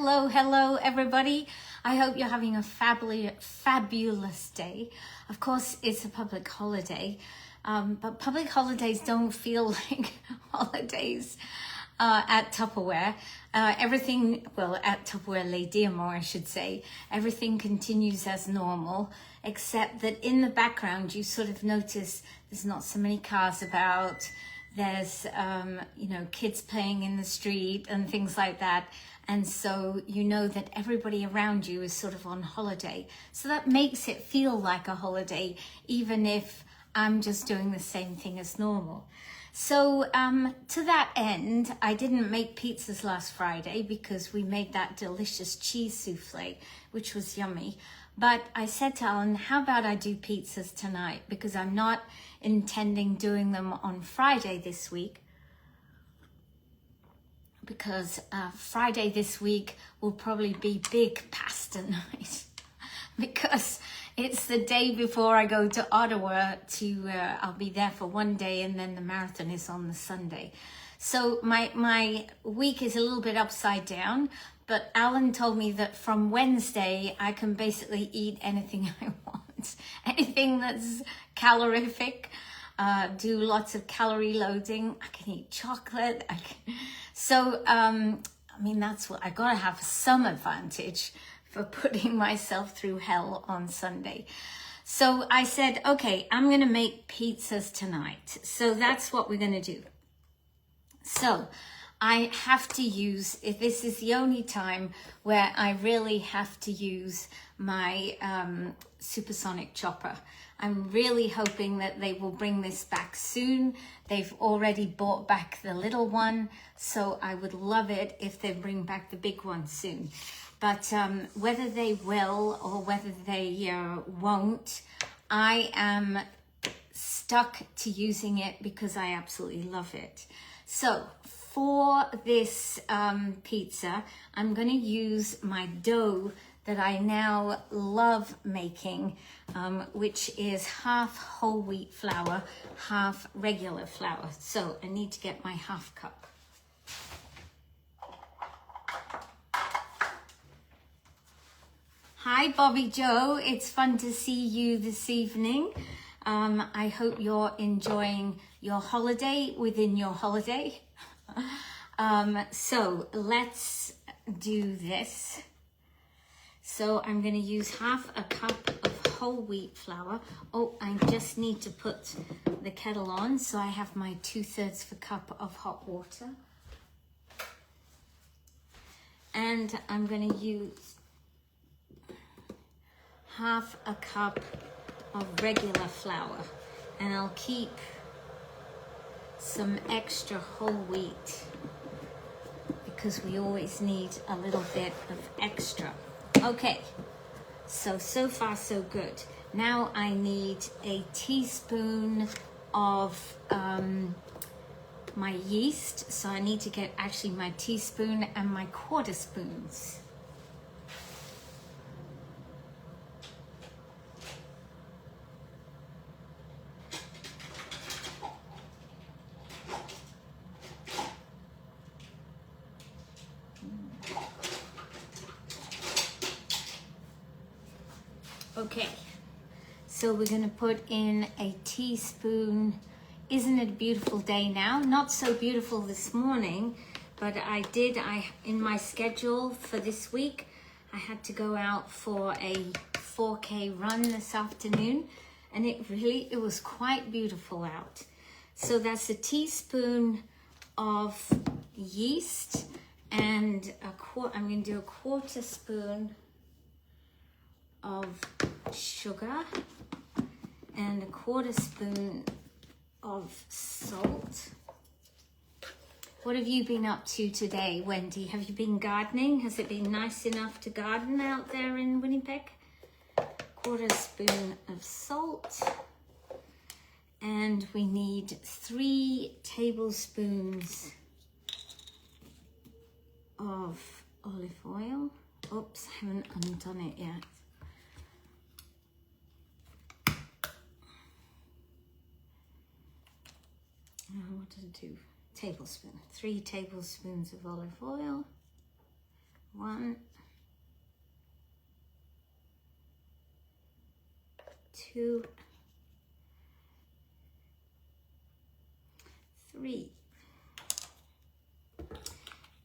Hello, everybody. I hope you're having a fabulous day. Of course, it's a public holiday, but public holidays don't feel like holidays at Tupperware. Everything, well, at Tupperware Les Diamants, I should say, everything continues as normal, except that in the background, you sort of notice there's not so many cars about. There's, kids playing in the street and things like that. And so you know that everybody around you is sort of on holiday. So that makes it feel like a holiday, even if I'm just doing the same thing as normal. So to that end, I didn't make pizzas last Friday because we made that delicious cheese souffle, which was yummy. But I said to Alan, how about I do pizzas tonight? Because I'm not intending doing them on Friday this week. Because Friday this week will probably be big pasta night. Because it's the day before I go to Ottawa I'll be there for one day and then the marathon is on the Sunday. So my week is a little bit upside down. But Alan told me that from Wednesday, I can basically eat anything I want. Anything that's calorific, do lots of calorie loading. I can eat chocolate. So, that's what I gotta have some advantage for putting myself through hell on Sunday. So I said, okay, I'm gonna make pizzas tonight. So that's what we're gonna do. So I have to use, if this is the only time where I really have to use my supersonic chopper. I'm really hoping that they will bring this back soon. They've already bought back the little one, so I would love it if they bring back the big one soon. But whether they will or whether they won't, I am stuck to using it because I absolutely love it. So for this pizza, I'm going to use my dough that I now love making, which is half whole wheat flour, half regular flour. So I need to get my half cup. Hi, Bobby Joe. It's fun to see you this evening. I hope you're enjoying your holiday within your holiday. So let's do this. So I'm going to use half a cup of whole wheat flour. Oh, I just need to put the kettle on. So I have my 2/3 of a cup of hot water. And I'm going to use half a cup of regular flour. And I'll keep some extra whole wheat because we always need a little bit of extra. Okay, so far so good. Now I need a teaspoon of my yeast. So I need to get actually my teaspoon and my quarter spoons. Okay, so we're going to put in a teaspoon. Isn't it a beautiful day now? Not so beautiful this morning, but in my schedule for this week, I had to go out for a 4K run this afternoon, and it was quite beautiful out. So that's a teaspoon of yeast and I'm going to do a quarter spoon of sugar and a quarter spoon of salt. What have you been up to today, Wendy? Have you been gardening? Has it been nice enough to garden out there in Winnipeg? Quarter spoon of salt. And we need 3 tablespoons of olive oil. Oops, I haven't undone it yet. What did I do? Tablespoon. 3 tablespoons of olive oil. 1, 1, 2, 3.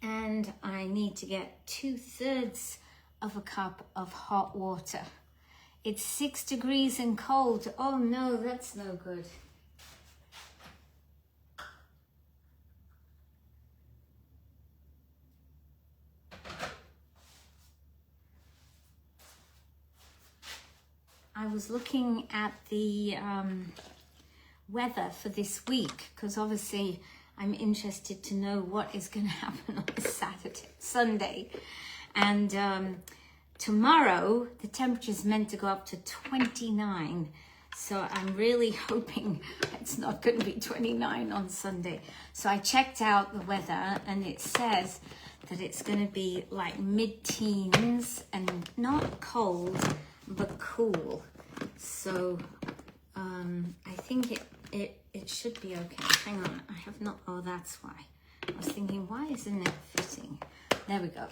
And I need to get 2/3 of a cup of hot water. It's 6 degrees and cold. Oh no, that's no good. I was looking at the weather for this week because obviously I'm interested to know what is going to happen on this Sunday. And tomorrow the temperature is meant to go up to 29. So I'm really hoping it's not going to be 29 on Sunday. So I checked out the weather and it says that it's going to be like mid-teens and not cold, but cool. So I think it should be okay. Hang on, I have not, oh, that's why. I was thinking, why isn't it fitting? There we go.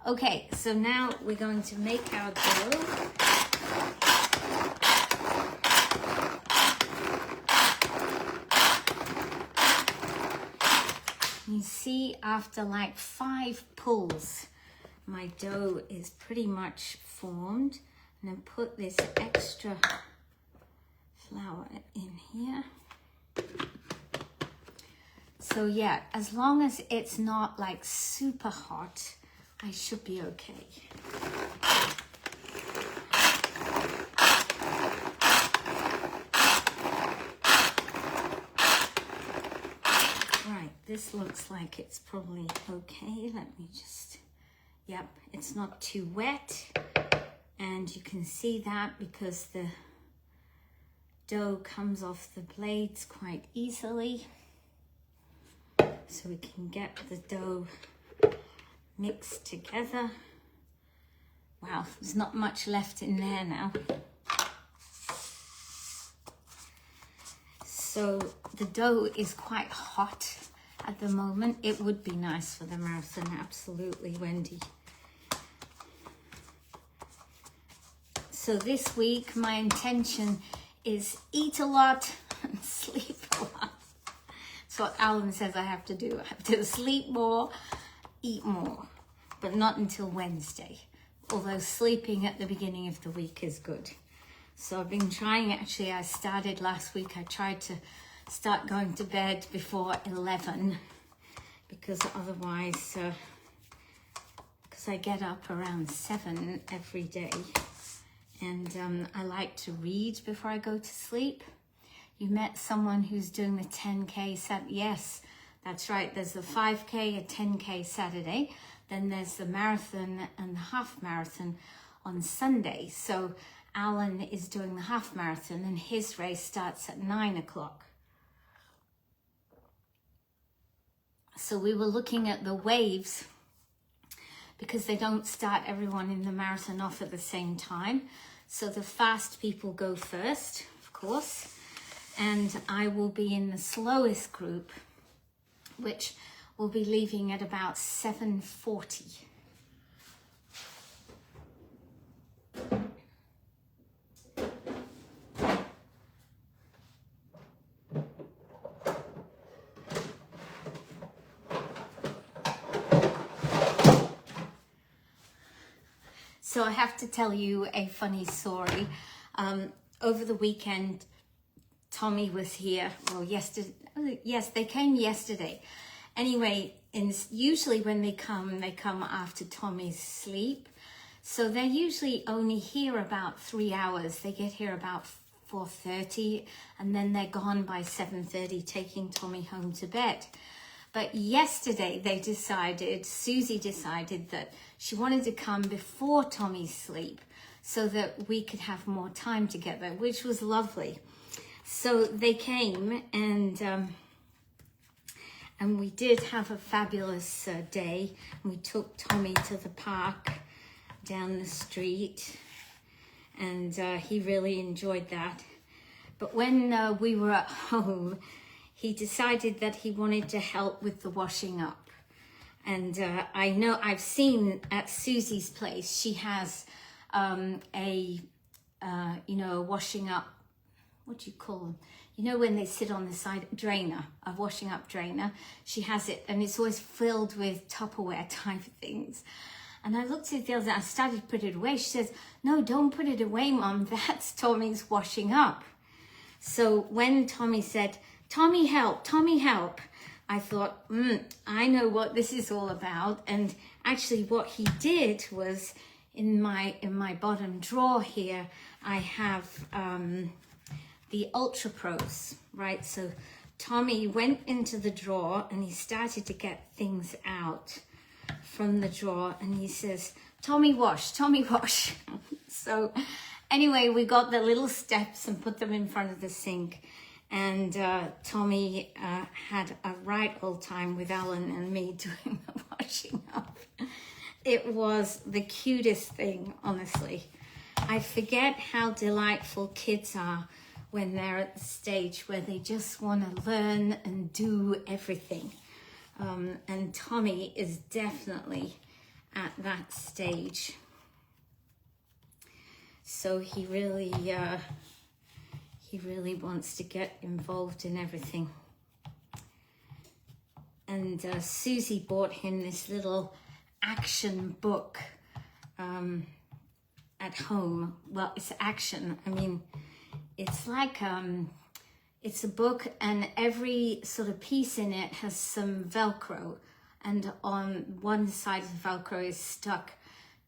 Okay, so now we're going to make our dough. You see, after like 5 pulls, my dough is pretty much formed. And then put this extra flour in here. So yeah, as long as it's not like super hot, I should be okay. Right, this looks like it's probably okay. Let me just, yep, it's not too wet. And you can see that because the dough comes off the blades quite easily. So we can get the dough mixed together. Wow, there's not much left in there now. So the dough is quite hot at the moment. It would be nice for the marathon, absolutely, Wendy. So this week, my intention is eat a lot and sleep a lot. That's what Alan says I have to do. I have to sleep more, eat more, but not until Wednesday. Although sleeping at the beginning of the week is good. So I've been trying, actually, I started last week. I tried to start going to bed before 11 because otherwise, because I get up around 7 every day. And I like to read before I go to sleep. You met someone who's doing the 10K yes, that's right. There's the 5K, a 10K Saturday. Then there's the marathon and the half marathon on Sunday. So Alan is doing the half marathon and his race starts at 9 o'clock. So we were looking at the waves because they don't start everyone in the marathon off at the same time. So the fast people go first, of course, and I will be in the slowest group, which will be leaving at about 7:40. So I have to tell you a funny story. Over the weekend, Tommy was here. Well, yesterday. Yes, they came yesterday. Anyway, usually when they come after Tommy's sleep. So they're usually only here about 3 hours. They get here about 4:30 and then they're gone by 7:30, taking Tommy home to bed. But yesterday Susie decided that she wanted to come before Tommy's sleep so that we could have more time together, which was lovely. So they came and we did have a fabulous day. We took Tommy to the park down the street and he really enjoyed that. But when we were at home, he decided that he wanted to help with the washing up. And I know I've seen at Susie's place, she has you know, a washing up, what do you call them? You know, when they sit on the side, drainer, a washing up drainer. She has it, and it's always filled with Tupperware type of things. And I looked at it the other day, I started to put it away. She says, no, don't put it away, Mum. That's Tommy's washing up. So when Tommy said, Tommy, help, I thought, I know what this is all about. And actually what he did was, in my bottom drawer here, I have the Ultra Pros, right? So Tommy went into the drawer and he started to get things out from the drawer, and he says, Tommy wash. So anyway, we got the little steps and put them in front of the sink, and Tommy had a right old time with Alan and me doing the washing up. It was the cutest thing, honestly. I forget how delightful kids are when they're at the stage where they just want to learn and do everything. And Tommy is definitely at that stage. So he really wants to get involved in everything. And Susie bought him this little action book at home. Well, it's action. I mean, it's like it's a book, and every sort of piece in it has some Velcro, and on one side of the Velcro is stuck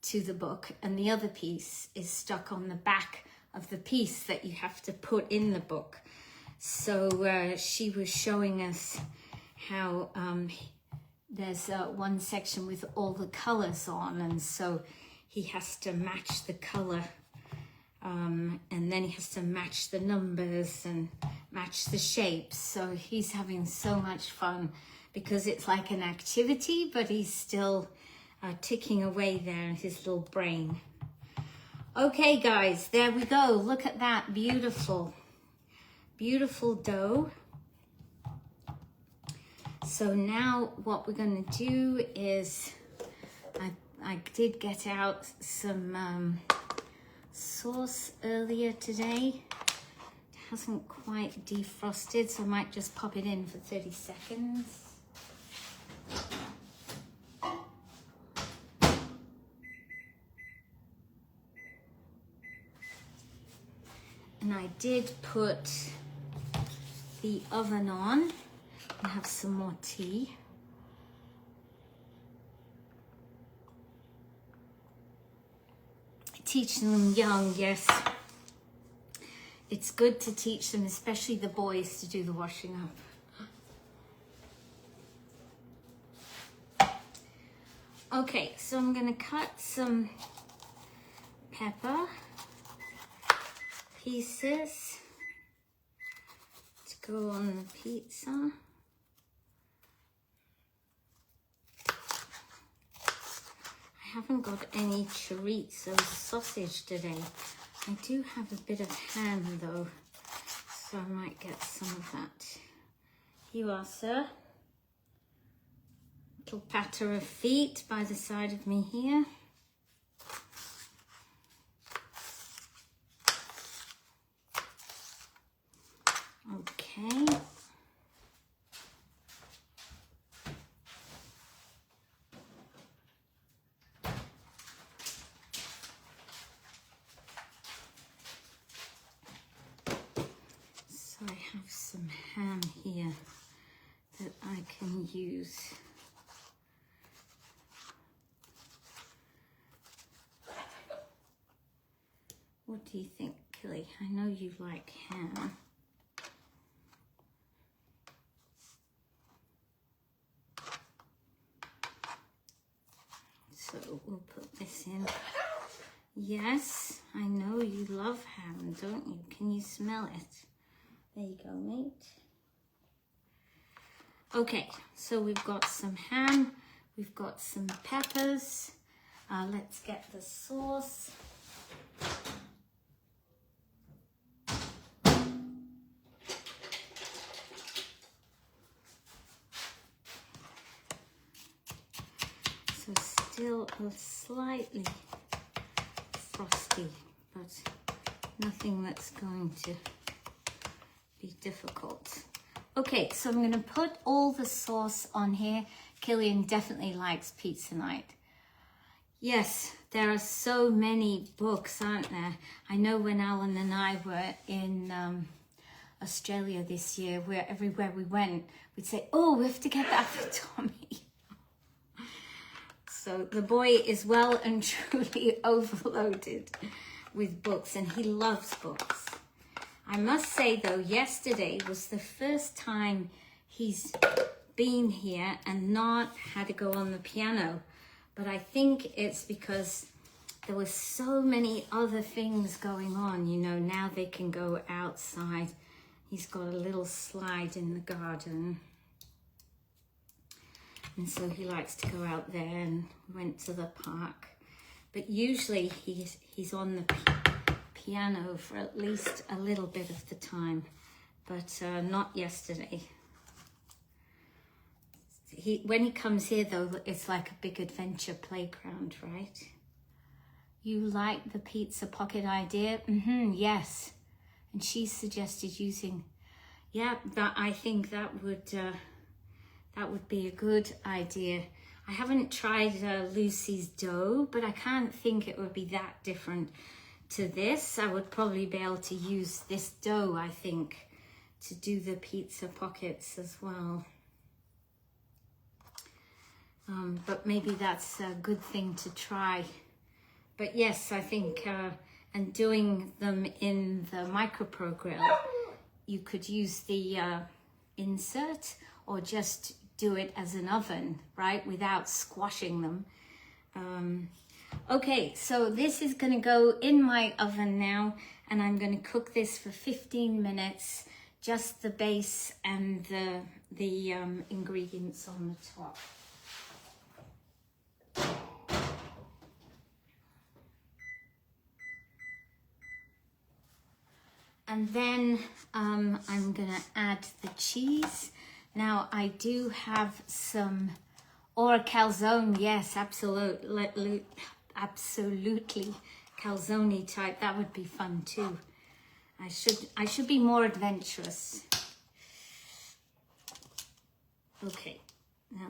to the book, and the other piece is stuck on the back of the piece that you have to put in the book. So she was showing us how there's one section with all the colors on, and so he has to match the color, and then he has to match the numbers and match the shapes. So he's having so much fun because it's like an activity, but he's still ticking away there in his little brain. Okay guys, there we go. Look at that beautiful dough. So now what we're going to do is, I did get out some sauce earlier today. It hasn't quite defrosted, so I might just pop it in for 30 seconds. And I did put the oven on and have some more tea. Teaching them young, yes. It's good to teach them, especially the boys, to do the washing up. Okay, so I'm going to cut some pepper pieces to go on the pizza. I haven't got any chorizo sausage today. I do have a bit of ham though, so I might get some of that. Here you are, sir. Little patter of feet by the side of me here. Okay. So I have some ham here that I can use. What do you think, Killy? I know you like ham. So we'll put this in. Yes, I know you love ham, don't you? Can you smell it? There you go, mate. Okay, so we've got some ham, we've got some peppers. Let's get the sauce. still slightly frosty, but nothing that's going to be difficult. Okay, so I'm going to put all the sauce on here. Killian definitely likes pizza night. Yes, there are so many books, aren't there? I know when Alan and I were in Australia this year, where everywhere we went, we'd say, oh, we have to get that for Tommy. So the boy is well and truly overloaded with books, and he loves books. I must say though, yesterday was the first time he's been here and not had to go on the piano. But I think it's because there were so many other things going on. You know, now they can go outside. He's got a little slide in the garden. And so he likes to go out there, and went to the park. But usually he's on the piano for at least a little bit of the time, but not yesterday. When he comes here though, it's like a big adventure playground, right? You like the pizza pocket idea? Yes. And she suggested using, yeah, I think that would be a good idea. I haven't tried Lucy's dough, but I can't think it would be that different to this. I would probably be able to use this dough, I think, to do the pizza pockets as well. But maybe that's a good thing to try. But yes, I think, and doing them in the microprogram, you could use the insert, or just do it as an oven, right, without squashing them. Okay, so this is going to go in my oven now, and I'm going to cook this for 15 minutes, just the base and the ingredients on the top. And then I'm going to add the cheese. Now I do have some, or a calzone, yes, absolutely, calzone type. That would be fun too. I should be more adventurous. Okay, now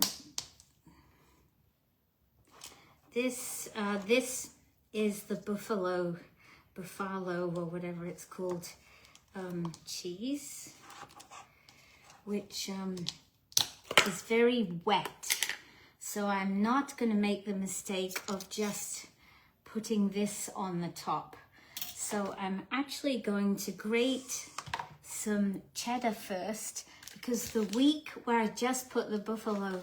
this is the buffalo or whatever it's called cheese, which is very wet. So I'm not going to make the mistake of just putting this on the top. So I'm actually going to grate some cheddar first, because the week where I just put the buffalo,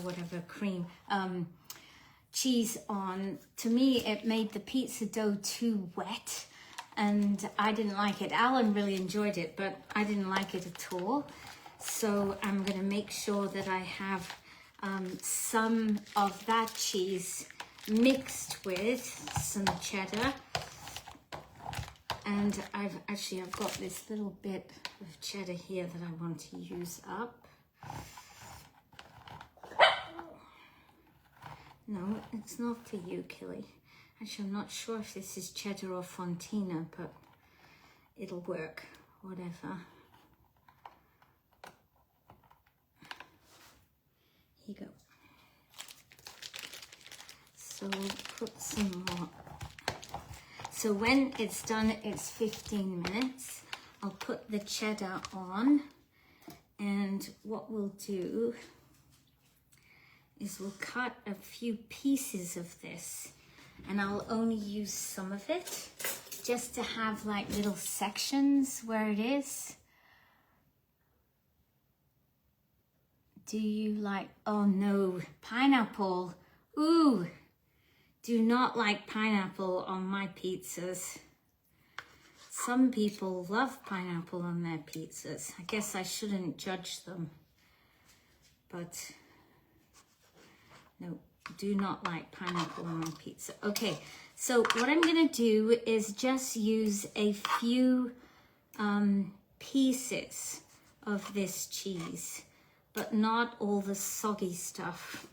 whatever cream, cheese on, to me it made the pizza dough too wet, and I didn't like it. Alan really enjoyed it, but I didn't like it at all. So I'm going to make sure that I have some of that cheese mixed with some cheddar. And I've got this little bit of cheddar here that I want to use up. No, it's not for you, Killy. Actually, I'm not sure if this is cheddar or Fontina, but it'll work, whatever. Here you go. So we'll put some more. So when it's done, it's 15 minutes. I'll put the cheddar on, and what we'll do is we'll cut a few pieces of this, and I'll only use some of it just to have like little sections where it is. Do you like, oh no, pineapple. Ooh, do not like pineapple on my pizzas. Some people love pineapple on their pizzas. I guess I shouldn't judge them, but no, do not like pineapple on my pizza. Okay, so what I'm gonna do is just use a few pieces of this cheese, but not all the soggy stuff.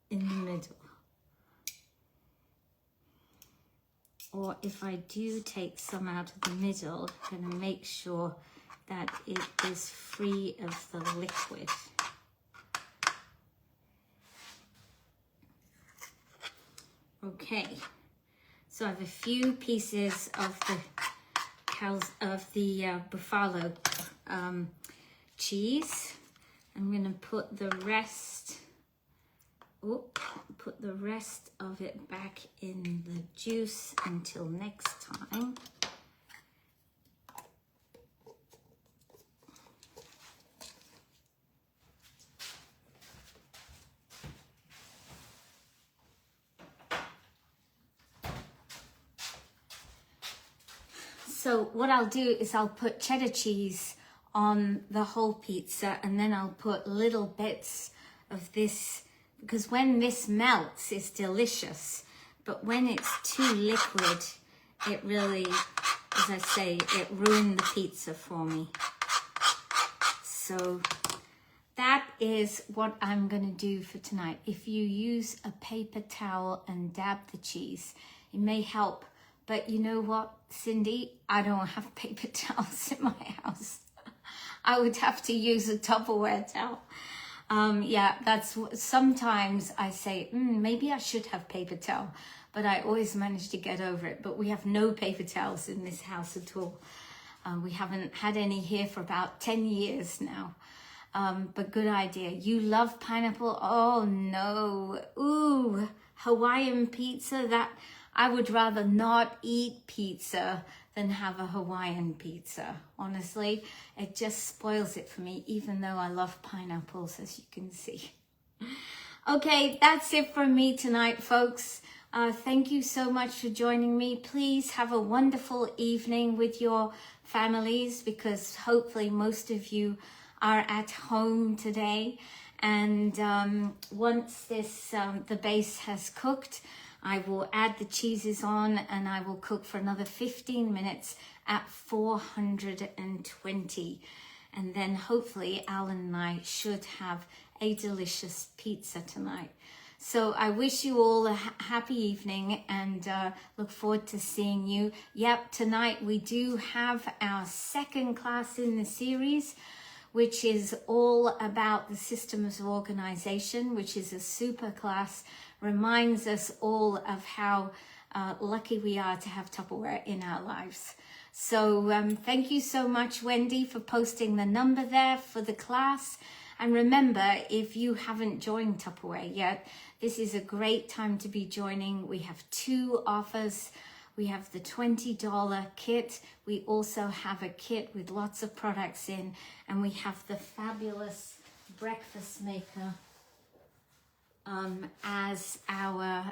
in the middle. Or if I do take some out of the middle, I'm going to make sure that it is free of the liquid. Okay, so I have a few pieces of the buffalo cheese. I'm going to put the rest of it back in the juice until next time. So what I'll do is I'll put cheddar cheese on the whole pizza, and then I'll put little bits of this, because when this melts, it's delicious. But when it's too liquid, it really, as I say, it ruined the pizza for me. So that is what I'm going to do for tonight. If you use a paper towel and dab the cheese, it may help. But you know what, Cindy? I don't have paper towels in my house. I would have to use a Tupperware towel. Yeah, that's sometimes I say, maybe I should have paper towel, but I always manage to get over it. But we have no paper towels in this house at all. We haven't had any here for about 10 years now. But good idea. You love pineapple? Oh no. Ooh, Hawaiian pizza. That I would rather not eat pizza than have a Hawaiian pizza. Honestly, it just spoils it for me, even though I love pineapples, as you can see. Okay, that's it from me tonight, folks. Thank you so much for joining me. Please have a wonderful evening with your families, because hopefully most of you are at home today. And once the base has cooked, I will add the cheeses on, and I will cook for another 15 minutes at 420. And then hopefully Alan and I should have a delicious pizza tonight. So I wish you all a happy evening, and look forward to seeing you. Yep, tonight we do have our second class in the series, which is all about the systems of organization, which is a super class. Reminds us all of how lucky we are to have Tupperware in our lives. So thank you so much, Wendy, for posting the number there for the class. And remember, if you haven't joined Tupperware yet, this is a great time to be joining. We have 2 offers. We have the $20 kit. We also have a kit with lots of products in, and we have the fabulous breakfast maker as our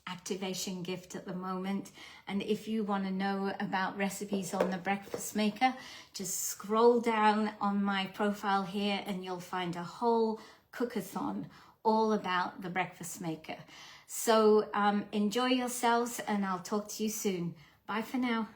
activation gift at the moment. And if you want to know about recipes on the breakfast maker, just scroll down on my profile here and you'll find a whole cookathon all about the breakfast maker. So enjoy yourselves, and I'll talk to you soon. Bye for now.